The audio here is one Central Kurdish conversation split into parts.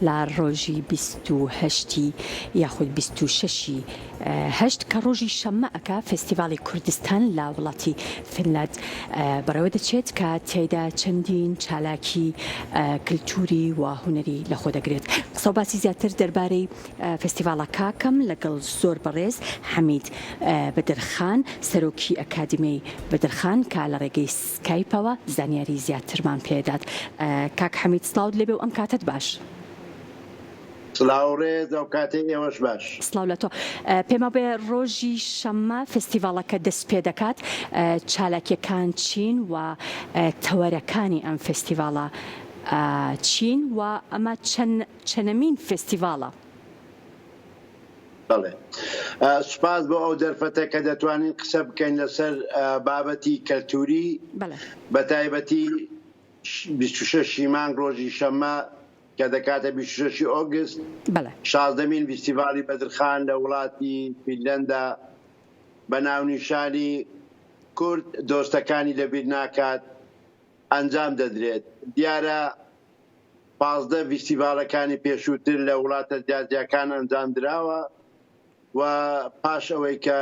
لە ڕۆژی 28 یاخود 26 هەشت کە ڕۆژی شەممە ئەکا فستیڤالی کوردستان لە وڵاتی فنلند بەڕێوە دەچێت کە تێدا چەندین چالاکی کللتوری و هوەری لەخۆ دەگرێت. قسە و باسی زیاتر دەربارەی فستیڤالە کاکەم لەگەڵ زۆر بەڕێز حەمید بەدرخان سەرۆکی ئەکادیمی بەدرخان کە لە ڕێگەی سکایپەوە زانیاری زیاترمان پێدات. کاک حەمید سڵاوت لێبێ و ئەم کاتت باش. سلااوڕێز ئەو کاتێ ئێوەش باش. سلااو لە تۆ. پێما بێ ڕۆژی شەممە فستیڤالەکە دەست پێ دەکات چالاکیەکان چین و تەوەرەکانی ئەم فستیڤالە چین و ئەمە چەندەمین فستیڤالە؟ بەڵێ سوپاس بۆ ئەو دەرفەتە کە دەتوانین قسە بکەین لەسەر بابەتی کەلتوری بە تایبەتی 26 مانگ ڕۆژی شەممە کە دەکاتە 26 ئۆگست 16مین فستیڤالی بەدرخان لە وڵاتی فینلەندا بە ناونیشانی کورد دۆستەکانی لەبیر ناکات ئەنجام دەدرێت. دیارە 15 فستیڤالەکانی پێشووتر لە وڵاتە جیاجیەکان ئەنجام درراوە و پاش ئەوەی کە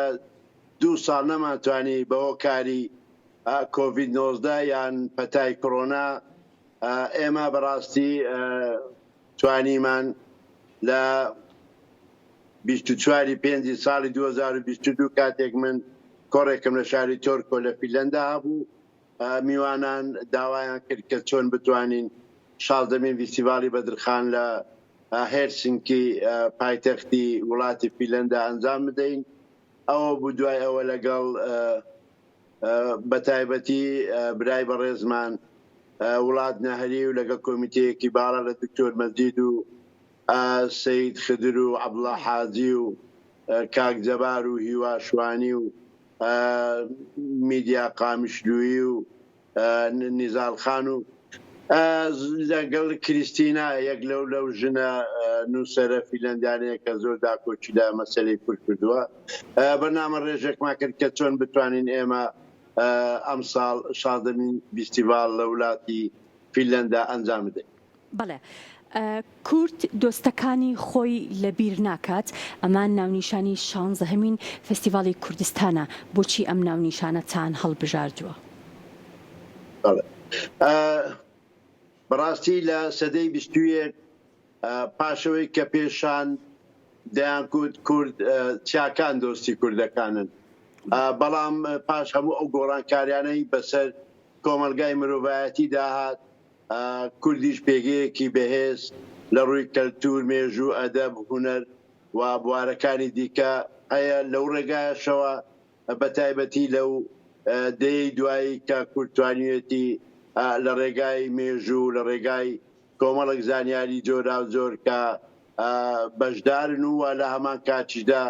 2 ساڵ نەماتوانی بەوە کاری کۆڤید-19 یان پەتای کۆڕۆنا ئێمە بەڕاستی توانیمان لە 24 پێنجی ساڵی 2022 کاتێک من کۆڕێکم لە شاری تۆرکۆ لە فینلەندا هەبوو میوانان داوایان کرد کە چۆن بتوانین 16مین فستیڤالی بەدرخان لە هێلسینکی پایتەختی وڵاتی فینلەندا ئەنجام بدەین. ئەوە بوو دوای ئەوە لەگەڵ بە تایبەتی برای بەڕێزمان وڵات نەهەری و لەگەڵ کۆمیتەیەکی باڵا لە دکتۆر مەجید و سەید خدر و عەبدوڵڵا حاجی و کاک جەبار و هیوا شوانی و میدیا قامیشلووی و نیزار خان و لەگەڵ کریستینا یەک لەو ژنە نووسەرە فینلەندیانەیە کە زۆر داکۆچی لە مەسەلەی کورد کردووە. بەرنامە ڕێژێکمان کرد کە چۆن بتوانین ئێمە ئەم ساڵ 16مین فستیڤال لە وڵاتی فینلەندا ئەنجام بدەین. بەڵێ کورد دۆستەکانی خۆی لەبیر ناکات ئەمان ناونیشانی 16مین فستیڤالی کوردستانە. بۆچی ئەم ناونیشانەتان هەڵبژاردووە؟ بەڕاستی لە سەدەی 21 پاشەوەی کە پێشان دەیانگوت کورد چیاکان دۆستی کوردەکانن، بەڵام پاش هەموو ئەو گۆڕانکاریانەی بەسەر کۆمەلگای مرۆڤایەتی داهات کوردیش پێگەیەکی بەهێز لە ڕووی کەلتور مێژوو ئەدەب هونەر و بوارەکانی دیکە هەیە. لەو ڕێگایشەوە بە تایبەتی لەو دەی دوایی کە کورتوانیەتی لە ڕێگای مێژوو لە ڕێگای کۆمەڵک زانیاری جۆرا و جۆر کە بەشدارن و لە هەمان کاتیشدا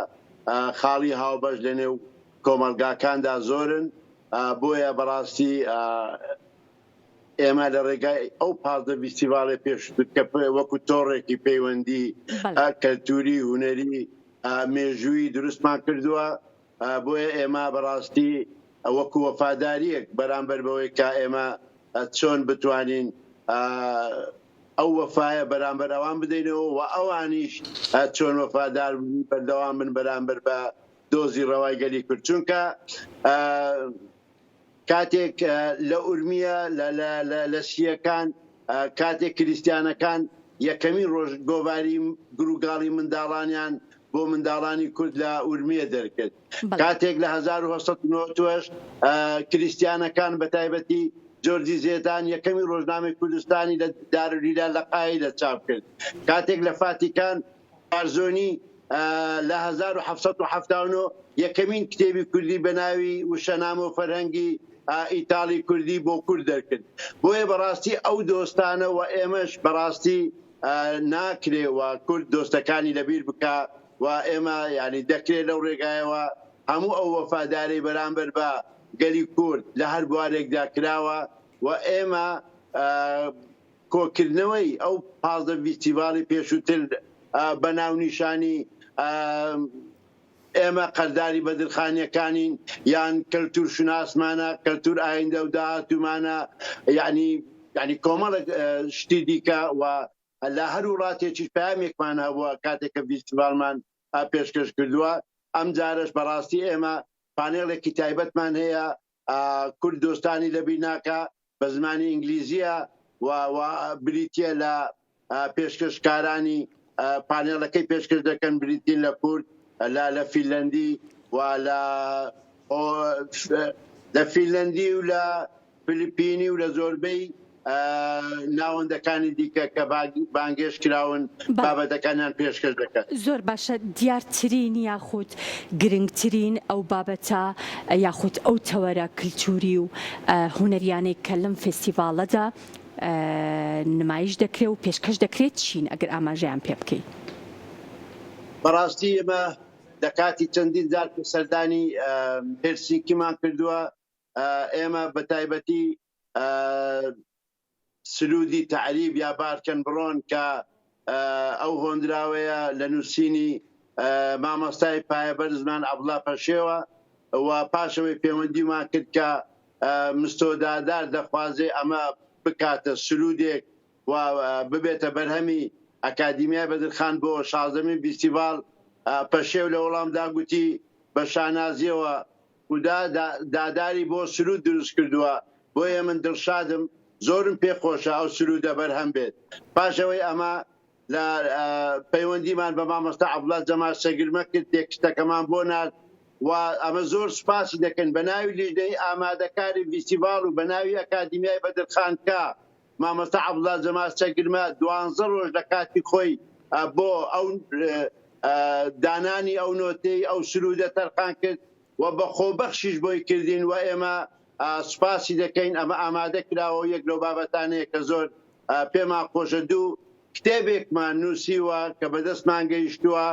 خاڵی هاوبەش لە نێو کۆمەلگاکاندا زۆرن. بۆیە بەڕاستی ئێمە لە ڕێگای ئەو 15 فستیڤاڵی پێشووتر کە وەکو تۆڕێکی پەیوەندی کەلتوری هونەری مێژووی دروستمان کردووە، بۆیە ئێمە بەڕاستی وەکو وەفاداریەک بەرامبەر بەوەی کە ئێمە چۆن بتوانین ئەو وەفایە بەرامبەر ئەوان بدەینەوە و ئەوانیش چۆن وەفادار بەردەوام من بەرامبەر بە دۆزی ڕەوای گەلی کورد. چونکە کاتێک لە ئورمیە لە شیەکان کاتێک کریستیانەکان یەکەمین ڕۆژ گۆڤاری گروگاڵی منداڵانیان بۆ منداڵانی کورد لە ئورمیە دەرکرد، کاتێک لە 1990 کریستیانەکان بە تایبەتی جۆرجی زێدان یەکەمی ڕۆژنامەی کوردستانی لە دارولهیلال لە قایلە چاپ کرد، کاتێک لە فاتیکان بارزۆنی لە 1970 یەکەمین کتێبی کوردی بە ناوی وشەنامە و فەرهەنگی ئیتاڵی کوردی بۆ کورد دەرکرد. بۆیە بەڕاستی ئەو دۆستانە و ئێمەش بەڕاستی ناکرێ و کورد دۆستەکانی لەبیر بکە و ئێمە ینی دەکرێت لەو ڕێگایەوە هەموو ئەو وەفاداری بەرامبەر بە گەلی کورد لە هەر بوارێکدا کراوە و ئێمە کۆکردنەوەی ئەو 15 فستیڤالی پێشووتر بە ناونیشانی ئێمە قەرداری بەدرخانیەکانین یان کەلتور شوناسمانە کەلتور ئایندە و داهاتوومانە یعنی کۆمەڵێک شتی دیکە و لە هەر وڵاتێکی پامێکمان هەبووە کاتێککە فیستیڤالمان پێشکەش کردووە. ئەم جارش بەڕاستی ئێمە پانێڵێکی تایبەتمان هەیە کورد دۆستانی لەبیر ناکە بە زمانی ئینگلیزیە و بریتە لە پێشکەشکارانی پانێڵەکەی پێشکەش دەکەن بریتین لە کورد لە فینلەندی و لە فینلەندی و لە فلیپینی و لە زۆربەی ناوەندەکانی دیکە کە بانگێش کراون بابەتەکانیان پێشکەش دەکەن. زۆر باشە، دیارترین یاخود گرنگترین ئەو بابەتە یاخود ئەو تەوەرە کللتوری و هونەریانەی کە لەم فستیڤالەدا نمایش دەکرێت و پێشکەش دەکرێت چین ئەگەر ئاماژەیان پێ بکەیت؟ بەڕاستی ئێمە لە کاتی چەندین جار سەردانی هێلسینکیمان کردووە. ئێمە بە تایبەتی سرودی تعریب یا بارکەن بڕۆن کە ئەو هۆندراوەیە لە نووسینی مامۆستای پایەبەر زمان عەبدوڵڵا پەشێوە و پاشەوەی پەیوەندیمان کرد کە مستۆدادار دەخوازێ ئەمە بکاتە سرودێک و ببێتە بەرهەمی ئەکادیمیای بەدرخان بۆ 16مین فیستیڤال. پەشێو لە وەڵامدا گوتی بە شانازیەوە داداری بۆ سرود دروست کردووە، بۆیە من دڵشادم، زۆرم پێخۆشە ئەو سرودە بەرهەم بێت. پاشەوەی ئەمە لە پەیوەندیمان بە مامۆستا عەبدوڵڵا جەمال سەگرمە کرد، تێکستەکەمان بۆ نارد و ئەمە زۆر سوپاسی دەکەن بە ناوی لیژنەی ئامادەکاری فیستیڤال و بە ناوی ئەکادیمیای بەدرخان کە مامۆستا عەبدوڵڵا جەمال سەگرمە 12 ڕۆژ لە کاتی خۆی بۆ ئەو دانانی ئەو نۆتەی ئەو سرودە تەرخان کرد و بە خۆبەخشیش بۆی کردین و ئێمە سوپاسی دەکەین. ئەمە ئامادە کراوە یەک لەو بابەتانەیە کە زۆر پێمان خۆشە. دوو کتێبێکمان نووسیوە کە بەدەستمان گەیشتووە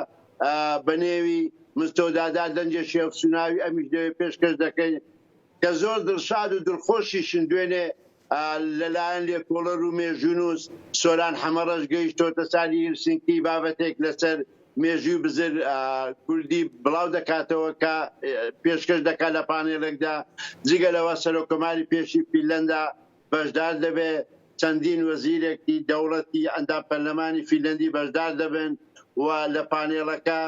بە نێوی مستۆدادار دەنجە شێخ سوناوی، ئەمیش دەوێت پێشکەش دەکەین کە زۆر دڵشاد و دڵخۆشیشن دوێنێ لەلایەن لێکۆڵەر و مێژوونوس سۆران حەمەڕەش گەیشتۆتە سالی هێلسینکی بابەتێک لەسەر مێژووی بزر کوردی بڵاو دەکاتەوە کە پێشکەش دەکات لە پانێڵێکدا. جگە لەوە سەرۆکۆماری پێشی فینلەندا بەشدار دەبێ، چەندین وەزیرێکی دەوڵەتی ئەندام پەرلەمانی فینلەندی بەشدار دەبن و لە پانێڵەکە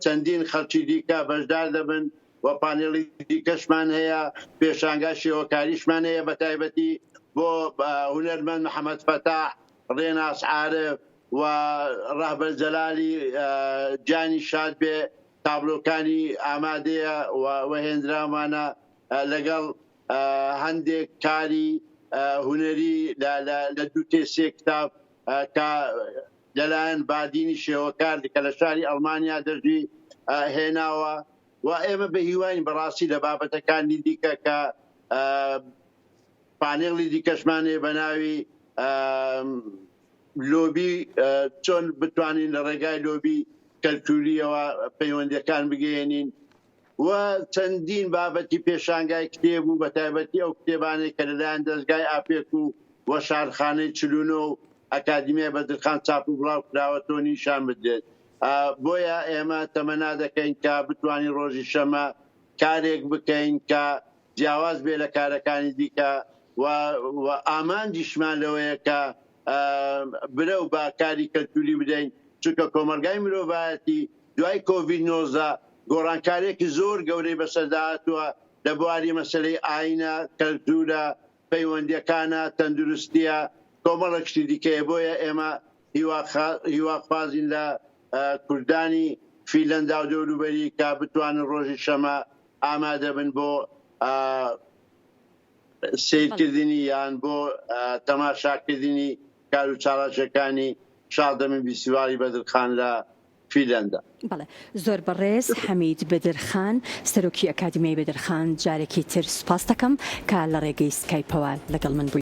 چەندین خەڵکی دیکە بەشدار دەبن و پانێڵی دیکەشمان هەیە، پێشانگای شێوەکاریشمان هەیە بە تایبەتی بۆ هونەرمەند محەممەد فەتاح، ڕێناس عارف و ڕاهبەر جەلالی جانی شاد بێ. تابلۆکانی ئامادەیە و هێنرامانە لەگەڵ هەندێک کاری هونەری لە دوو تێسێ کتاب کە لەلایەن بادینی شێوەکار کە لە شاری ئەڵمانیا دەژی هێناوە و ئێمە بە هیوان بەڕاستی لە بابەتەکانی دیکە کە پانێڵی دیکەشمانێ بە ناوی لۆبی چۆن بتوانین لە ڕێگای لۆبی کەلتوریەوە پەیوەندیەکان بگەێنین و چەندین بابەتی پێشانگای کتێب و بە تایبەتی ئەو کتێبانەی کە لەلایەن دەستگای ئاپێک و شارخانەی چلوونە و ئەکادیمیای بەدرخان چاپ و بڵاو کراوەتەوە نیشان بدرێت. بۆیە ئێمە تەمەنا دەکەین کە بتوانین ڕۆژی شەمە کارێک بکەین کە جیاواز بێ لە کارەکانی دیکە و ئامانجیشمان لەوەیە کە برە و با کاری کەلتوری بدەین، چونکە کۆمەلگای مرۆڤایەتی دوای کۆڤید-19 گۆڕانکاریێکی زۆر گەورەی بەسەرداهاتووە لە بواری مەسەلەی ئاینە، کەلتورە، پەیوەندیەکانە، تەندروستیە، کۆمەڵێک شتی دیکەیە. بۆیە ئێمە هیواخوازین لە کوردانی فینلەندا و دەوروبەری کە بتوانن ڕۆژی شەمە ئامادە بن بۆ سیرکردنی یان بۆ تەماشاکردنی کار و چاڵاشەکانی 16مین فیستیڤالی بەدرخان لە فینلەندا. بەڵێ، زۆر بەڕێز حەمید بەدرخان، سەرۆکی ئەکادیمیای بەدرخان، جارێکی تر سوپاس دەکەم کە لە ڕێگەی سکایپەوە لەگەڵ من بووی.